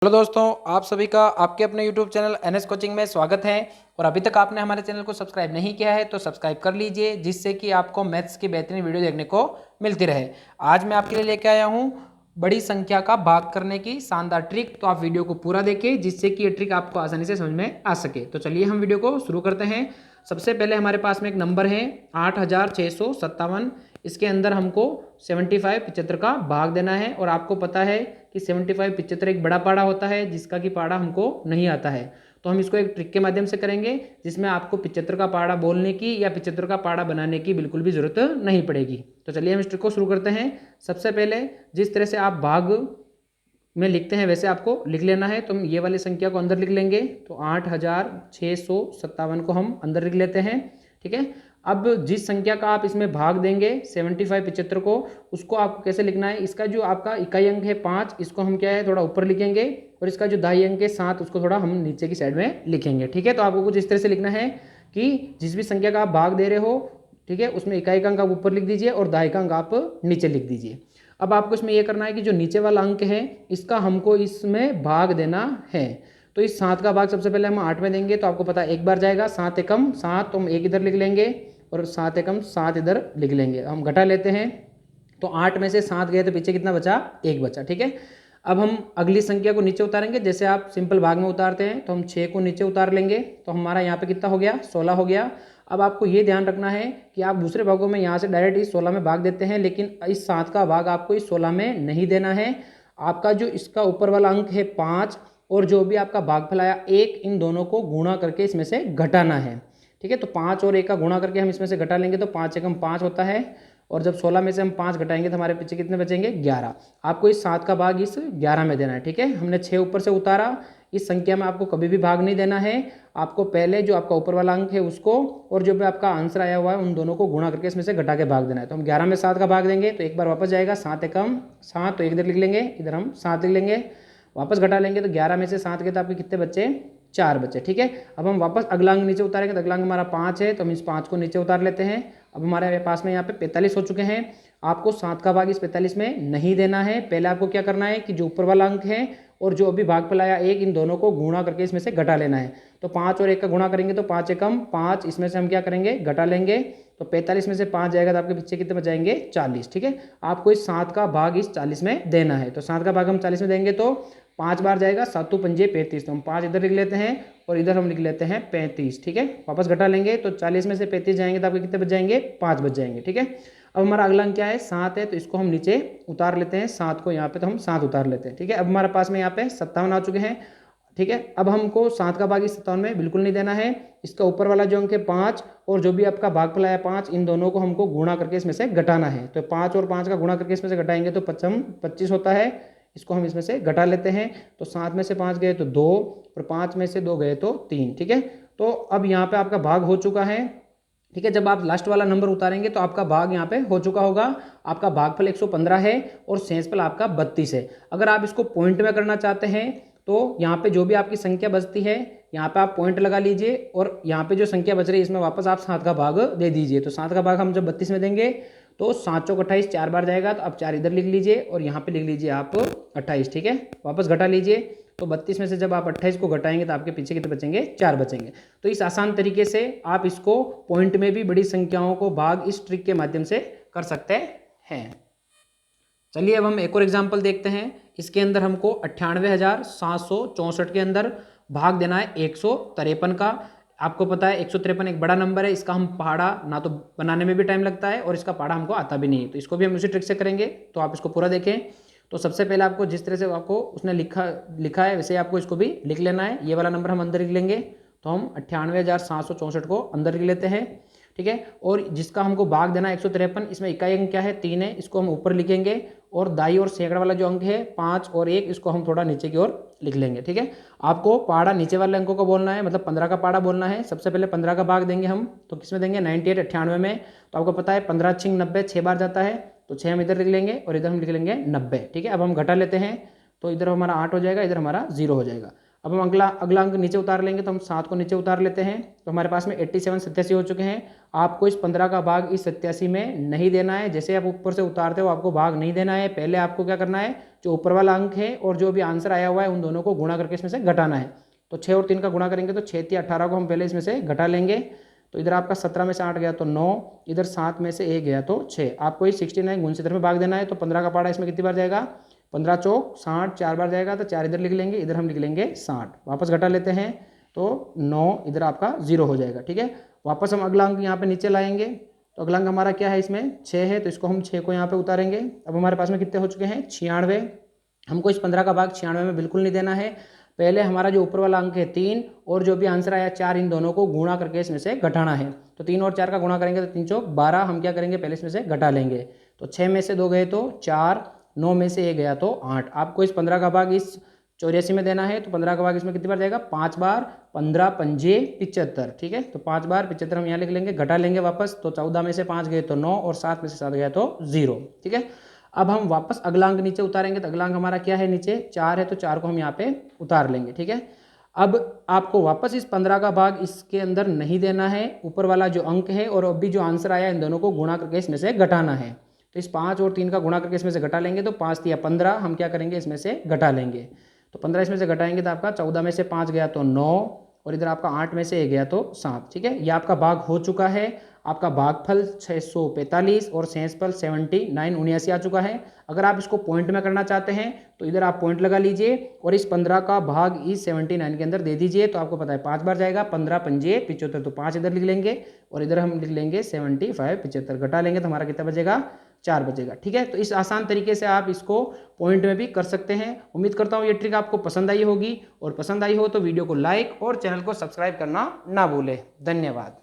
Hello दोस्तों, आप सभी का आपके अपने YouTube चैनल NS कोचिंग में स्वागत है। और अभी तक आपने हमारे चैनल को सब्सक्राइब नहीं किया है तो सब्सक्राइब कर लीजिए, जिससे कि आपको मैथ्स की बेहतरीन वीडियो देखने को मिलती रहे। आज मैं आपके लिए लेके आया हूँ बड़ी संख्या का भाग करने की शानदार ट्रिक। तो आप वीडियो को पूरा देखें, जिससे कि ये ट्रिक आपको आसानी से समझ में आ सके। तो चलिए हम वीडियो को शुरू करते हैं। सबसे पहले हमारे पास में एक नंबर है 8657। इसके अंदर हमको 75 का भाग देना है। और आपको पता है कि 75 एक बड़ा पाड़ा होता है, जिसका कि पाड़ा हमको नहीं आता है। तो हम इसको एक ट्रिक के माध्यम से करेंगे, जिसमें आपको 75 का पाड़ा बोलने की या 75 का पाड़ा बनाने की बिल्कुल भी जरूरत नहीं पड़ेगी। तो चलिए हम इस ट्रिक को शुरू करते हैं। सबसे पहले जिस तरह से आप भाग में लिखते हैं वैसे आपको लिख लेना है। तो हम ये वाली संख्या को अंदर लिख लेंगे। तो 8657 को हम अंदर लिख लेते हैं। ठीक है। अब जिस संख्या का आप इसमें भाग देंगे 75 को, उसको आपको कैसे लिखना है। इसका जो आपका इकाई अंक है 5, इसको हम क्या है थोड़ा ऊपर लिखेंगे। और इसका जो दाई अंक है 7, उसको थोड़ा हम नीचे की साइड में लिखेंगे। ठीक है। तो आपको कुछ इस तरह से लिखना है कि जिस भी संख्या का आप भाग दे रहे हो, ठीक है, उसमें इकाई का अंक आप ऊपर लिख दीजिए और दाई का अंक आप नीचे लिख दीजिए। अब आपको इसमें यह करना है कि जो नीचे वाला अंक है इसका हमको इसमें भाग देना है। तो इस 7 का भाग सबसे पहले हम 8 में देंगे। तो आपको पता है एक बार जाएगा 7 एकम 7, तो हम एक इधर लिख लेंगे और 7 एकम 7 इधर लिख लेंगे। हम घटा लेते हैं। तो 8 में से 7 गए तो पीछे कितना बचा, 1 बचा। ठीक है। अब हम अगली संख्या को नीचे उतारेंगे। जैसे आप सिंपल भाग में उतारते हैं, तो हम 6 को नीचे उतार लेंगे। तो हमारा यहाँ पे कितना हो गया, 16 हो गया। अब आपको ये ध्यान रखना है कि आप दूसरे भागों में यहाँ से डायरेक्ट इस 16 में भाग देते हैं, लेकिन इस 7 का भाग आपको इस 16 में नहीं देना है। आपका जो इसका ऊपर वाला अंक है 5 और जो भी आपका भागफल आया 1, इन दोनों को गुणा करके इसमें से घटाना है। ठीक है। तो 5 और 1 का गुणा करके हम इसमें से घटा लेंगे। तो 5 एकम 5 होता है। और जब 16 में से हम 5 घटाएंगे तो हमारे पीछे कितने बचेंगे, 11। आपको इस 7 का भाग इस 11 में देना है। ठीक है। हमने 6 ऊपर से उतारा। इस संख्या में आपको कभी भी भाग नहीं देना है। आपको पहले जो आपका ऊपर वाला अंक है उसको और जो भी आपका आंसर आया हुआ है उन दोनों को गुणा करके इसमें से घटा के भाग देना है। तो हम 11 में 7 का भाग देंगे तो एक बार वापस जाएगा 7 एकम 7, तो एक इधर लिख लेंगे, इधर हम 7 लिख लेंगे। वापस घटा लेंगे तो 11 में से 7 के तो आपके कितने बच्चे, 4 बचे। ठीक है। अब हम वापस अगला अंक नीचे उतारेंगे। तो अगला अंक हमारा 5 है, तो हम इस 5 को नीचे उतार लेते हैं। अब हमारे पास में यहाँ पे 45 हो चुके हैं। आपको 7 का भाग इस 45 में नहीं देना है। पहले आपको क्या करना है कि जो ऊपर वाला अंक है और जो अभी भागफल आया 1, इन दोनों को गुणा करके इसमें से घटा लेना है। तो 5 और 1 का गुणा करेंगे तो 5 एकम 5, इसमें से हम क्या करेंगे, घटा लेंगे। तो 45 में से 5 जाएगा तो आपके पीछे कितने बच जाएंगे, 40। ठीक है। आपको इस 7 का भाग इस 40 में देना है। तो 7 का भाग हम 40 में देंगे तो 5 बार जाएगा, 7 पंजे 35। तो हम 5 इधर लिख लेते हैं और इधर हम लिख लेते हैं 35। ठीक है। वापस घटा लेंगे तो 40 में से 35 जाएंगे तो आपके कितने बच जाएंगे, 5 बच जाएंगे। ठीक है। अब हमारा अगला अंक क्या है, 7 है, तो इसको हम नीचे उतार लेते हैं। 7 को यहाँ पे तो हम 7 उतार लेते हैं। ठीक है। अब हमारे पास में यहाँ पे 57 आ चुके हैं। ठीक है। अब हमको 7 का भाग इस 57 में बिल्कुल नहीं देना है। इसका ऊपर वाला जो अंक है 5 और जो भी आपका भागफल आया 5, इन दोनों को हमको गुणा करके इसमें से घटाना है। तो 5 और 5 का गुणा करके इसमें से घटाएंगे तो 25 होता है। इसको हम इसमें से घटा लेते हैं। तो 7 में से 5 गए तो 2 और 5 में से 2 गए तो 3। ठीक है। तो अब यहाँ पे आपका भाग हो चुका है। ठीक है। जब आप लास्ट वाला नंबर उतारेंगे तो आपका भाग यहाँ पे हो चुका होगा। आपका भागफल 115 है और शेषफल आपका 32 है। अगर आप इसको पॉइंट में करना चाहते हैं तो यहाँ पे जो भी आपकी संख्या बचती है यहाँ पे आप पॉइंट लगा लीजिए और यहाँ पे जो संख्या बच रही है इसमें वापस आप 7 का भाग दे दीजिए। तो 7 का भाग हम जब 32 में देंगे तो 7 चौक 28, 4 बार जाएगा तो आप 4 इधर लिख लीजिए और यहाँ पे लिख लीजिए आप 28। ठीक है। वापस घटा लीजिए। तो 32 में से जब आप 28 को घटाएंगे तो आपके पीछे कितने बचेंगे, 4 बचेंगे। तो इस आसान तरीके से आप इसको पॉइंट में भी बड़ी संख्याओं को भाग इस ट्रिक के माध्यम से कर सकते हैं। चलिए अब हम एक और एग्जाम्पल देखते हैं। इसके अंदर हमको 98,764 के अंदर भाग देना है 153 का। आपको पता है 153 एक बड़ा नंबर है। इसका हम पहाड़ा ना तो बनाने में भी टाइम लगता है और इसका पहाड़ा हमको आता भी नहीं है। तो इसको भी हम उसी ट्रिक से करेंगे। तो आप इसको पूरा देखें। तो सबसे पहले आपको जिस तरह से आपको उसने लिखा है वैसे आपको इसको भी लिख लेना है। ये वाला नंबर हम अंदर लिख लेंगे। तो हम 98,764 को अंदर लिख लेते हैं। ठीक है। और जिसका हमको भाग देना है 153, इसमें इकाई अंक क्या है, 3 है, इसको हम ऊपर लिखेंगे। और दाई और सैकड़ा वाला जो अंक है 5 और 1, इसको हम थोड़ा नीचे की ओर लिख लेंगे। ठीक है। आपको पहाड़ा नीचे वाले अंकों को बोलना है, मतलब 15 का पहाड़ा बोलना है। सबसे पहले 15 का भाग देंगे हम। तो किसमें देंगे, 98 98 में। तो आपको पता है 15 छिंग 90, 6 बार जाता है। तो 6 हम इधर लिख लेंगे और इधर हम लिख लेंगे 90। ठीक है। अब हम घटा लेते हैं। तो इधर हमारा 8 हो जाएगा, इधर हमारा 0 हो जाएगा। अब हम अगला अंक नीचे उतार लेंगे, तो हम 7 को नीचे उतार लेते हैं, तो हमारे पास में 87 87 हो चुके हैं। आपको इस 15 का भाग इस 87 में नहीं देना है। जैसे आप ऊपर से उतारते हो आपको भाग नहीं देना है, पहले आपको क्या करना है, जो ऊपर वाला अंक है और जो भी आंसर आया हुआ है उन दोनों को गुणा करके इसमें से घटाना है। तो 6 और 3 का गुणा करेंगे तो 6 या 18 को हम पहले इसमें से घटा लेंगे। तो इधर आपका 17 में से 8 गया तो 9, इधर 7 में से 1 गया तो 6। आपको इस 69 गुणसूत्र में भाग देना है। तो 15 का पाड़ा इसमें कितनी बार जाएगा, 15 चौक 60, 4 बार जाएगा तो 4 इधर लिख लेंगे, इधर हम लिख लेंगे 60। वापस घटा लेते हैं तो 9 इधर आपका 0 हो जाएगा। ठीक है, वापस हम अगला अंक यहाँ पे नीचे लाएंगे। तो अगला अंक हमारा क्या है, इसमें 6 है, तो इसको हम 6 को यहाँ पे उतारेंगे। अब हमारे पास में कितने हो चुके हैं, 96। हमको इस 15 का भाग 96 में बिल्कुल नहीं देना है। पहले हमारा जो ऊपर वाला अंक है 3 और जो भी आंसर आया 4, इन दोनों को गुणा करके इसमें से घटाना है। तो 3 और 4 का गुणा करेंगे तो 3 चौक 12, हम क्या करेंगे पहले इसमें से घटा लेंगे। तो 6 में से 2 गए तो 4, 9 में से 1 गया तो 8। आपको इस 15 का भाग इस 84 में देना है। तो 15 का भाग इसमें कितनी बार जाएगा, 5 बार, 15 पंजे 75। ठीक है, तो 5 बार 75 हम यहाँ लिख लेंगे, घटा लेंगे वापस। तो 14 में से 5 गए तो 9 और 7 में से 7 गया तो 0। ठीक है, अब हम वापस अगला अंक नीचे उतारेंगे। तो अगला अंक हमारा क्या है, नीचे 4 है, तो 4 को हम यहाँ पे उतार लेंगे। ठीक है, अब आपको वापस इस 15 का भाग इसके अंदर नहीं देना है। ऊपर वाला जो अंक है और अभी जो आंसर आया इन दोनों को गुणा करके इसमें से घटाना है। तो इस 5 और 3 का गुणा करके इसमें से घटा लेंगे। तो 5 या 15 हम क्या करेंगे इसमें से घटा लेंगे। तो 15 इसमें से घटाएंगे तो आपका 14 में से 5 गया तो 9 और इधर आपका 8 में से 1 गया तो 7। ठीक है, ये आपका भाग हो चुका है। आपका भागफल 645 और शेषफल 79 आ चुका है। अगर आप इसको पॉइंट में करना चाहते हैं तो इधर आप पॉइंट लगा लीजिए और इस 15 का भाग इस 79 के अंदर दे दीजिए। तो आपको पता है 5 बार जाएगा, 15 पंजे 75, तो 5 इधर लिख लेंगे और इधर हम लिख लेंगे 75 75, घटा लेंगे तो हमारा कितना बचेगा, 4 बचेगा। ठीक है, तो इस आसान तरीके से आप इसको पॉइंट में भी कर सकते हैं। उम्मीद करता हूँ ये ट्रिक आपको पसंद आई होगी, और पसंद आई हो तो वीडियो को लाइक और चैनल को सब्सक्राइब करना ना भूलें। धन्यवाद।